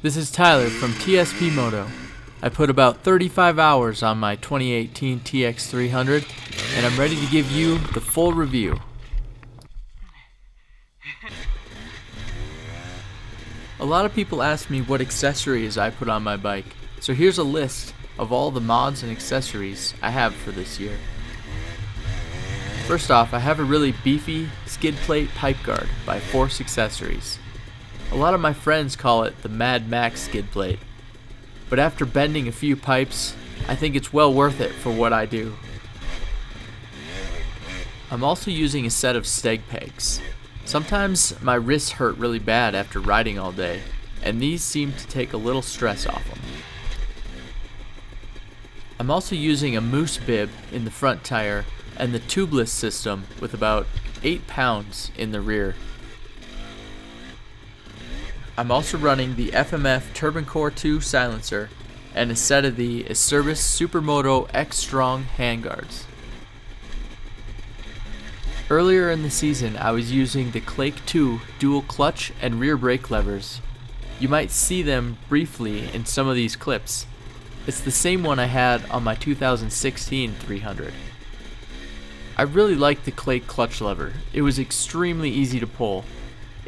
This is Tyler from TSP Moto. I put about 35 hours on my 2018 TX 300 and I'm ready to give you the full review. A lot of people ask me what accessories I put on my bike, so here's a list of all the mods and accessories I have for this year. First off, I have a really beefy skid plate pipe guard by Force Accessories. A lot of my friends call it the Mad Max skid plate, but after bending a few pipes, I think it's well worth it for what I do. I'm also using a set of steg pegs. Sometimes my wrists hurt really bad after riding all day, and these seem to take a little stress off them. I'm also using a moose bib in the front tire and the tubeless system with about 8 pounds in the rear. I'm also running the FMF Turbine Core 2 silencer and a set of the Acerbis Supermoto X Strong handguards. Earlier in the season, I was using the Clake 2 dual clutch and rear brake levers. You might see them briefly in some of these clips. It's the same one I had on my 2016 300. I really liked the Clake clutch lever. It was extremely easy to pull.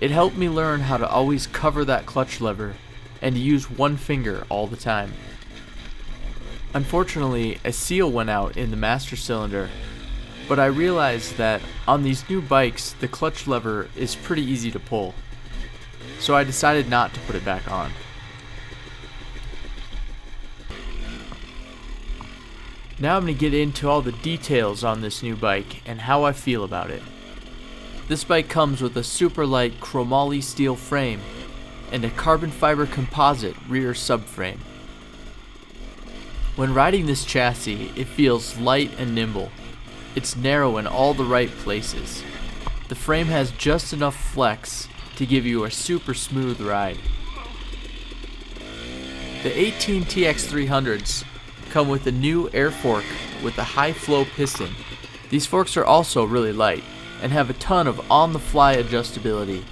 It helped me learn how to always cover that clutch lever and to use one finger all the time. Unfortunately, a seal went out in the master cylinder, but I realized that on these new bikes the clutch lever is pretty easy to pull, so I decided not to put it back on. Now I'm going to get into all the details on this new bike and how I feel about it. This bike comes with a super light chromoly steel frame and a carbon fiber composite rear subframe. When riding this chassis, it feels light and nimble. It's narrow in all the right places. The frame has just enough flex to give you a super smooth ride. The 18 TX 300s come with a new air fork with a high flow piston. These forks are also really light and have a ton of on-the-fly adjustability.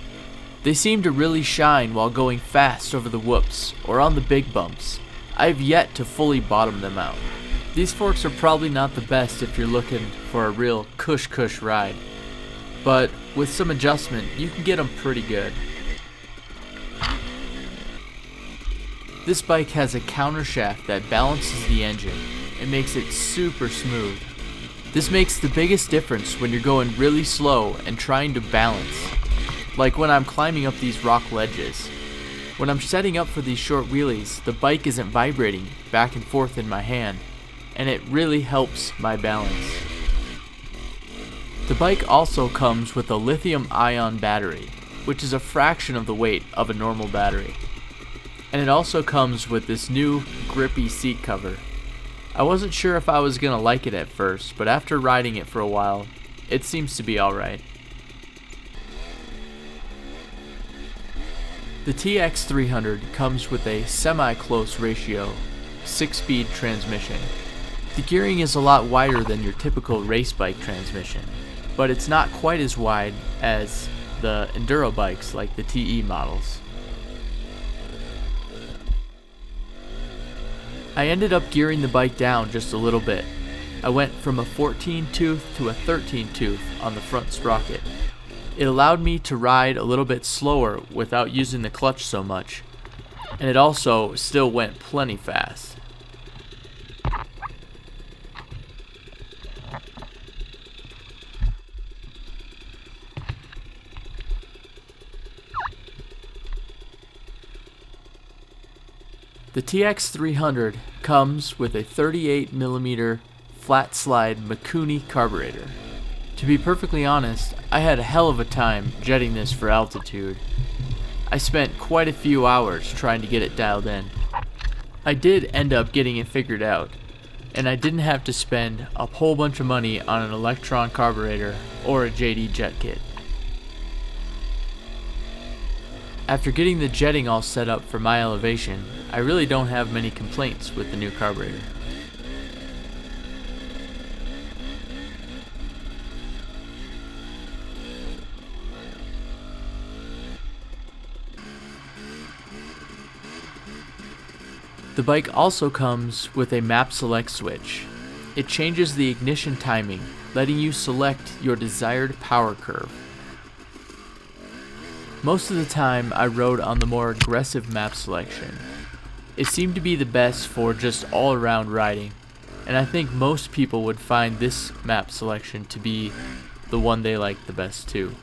They seem to really shine while going fast over the whoops or on the big bumps. I have yet to fully bottom them out. These forks are probably not the best if you're looking for a real cush ride, but with some adjustment you can get them pretty good. This bike has a counter shaft that balances the engine and makes it super smooth. This makes the biggest difference when you're going really slow and trying to balance, like when I'm climbing up these rock ledges. When I'm setting up for these short wheelies, the bike isn't vibrating back and forth in my hand, and it really helps my balance. The bike also comes with a lithium-ion battery, which is a fraction of the weight of a normal battery. And it also comes with this new grippy seat cover. I wasn't sure if I was gonna like it at first, but after riding it for a while, it seems to be alright. The TX 300 comes with a semi-close ratio 6-speed transmission. The gearing is a lot wider than your typical race bike transmission, but it's not quite as wide as the enduro bikes like the TE models. I ended up gearing the bike down just a little bit. I went from a 14 tooth to a 13 tooth on the front sprocket. It allowed me to ride a little bit slower without using the clutch so much, and it also still went plenty fast. The TX 300 comes with a 38mm flat slide Mikuni carburetor. To be perfectly honest, I had a hell of a time jetting this for altitude. I spent quite a few hours trying to get it dialed in. I did end up getting it figured out, and I didn't have to spend a whole bunch of money on an Electron carburetor or a JD jet kit. After getting the jetting all set up for my elevation, I really don't have many complaints with the new carburetor. The bike also comes with a map select switch. It changes the ignition timing, letting you select your desired power curve. Most of the time I rode on the more aggressive map selection. It seemed to be the best for just all-around riding, and I think most people would find this map selection to be the one they like the best too.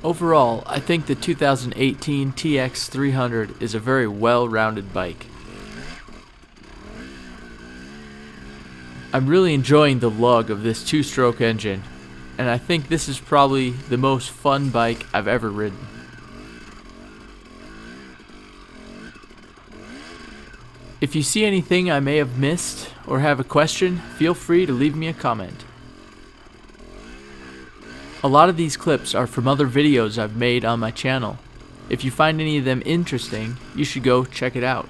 Overall, I think the 2018 TX 300 is a very well-rounded bike. I'm really enjoying the lug of this two-stroke engine, and I think this is probably the most fun bike I've ever ridden. If you see anything I may have missed or have a question, feel free to leave me a comment. A lot of these clips are from other videos I've made on my channel. If you find any of them interesting, you should go check it out.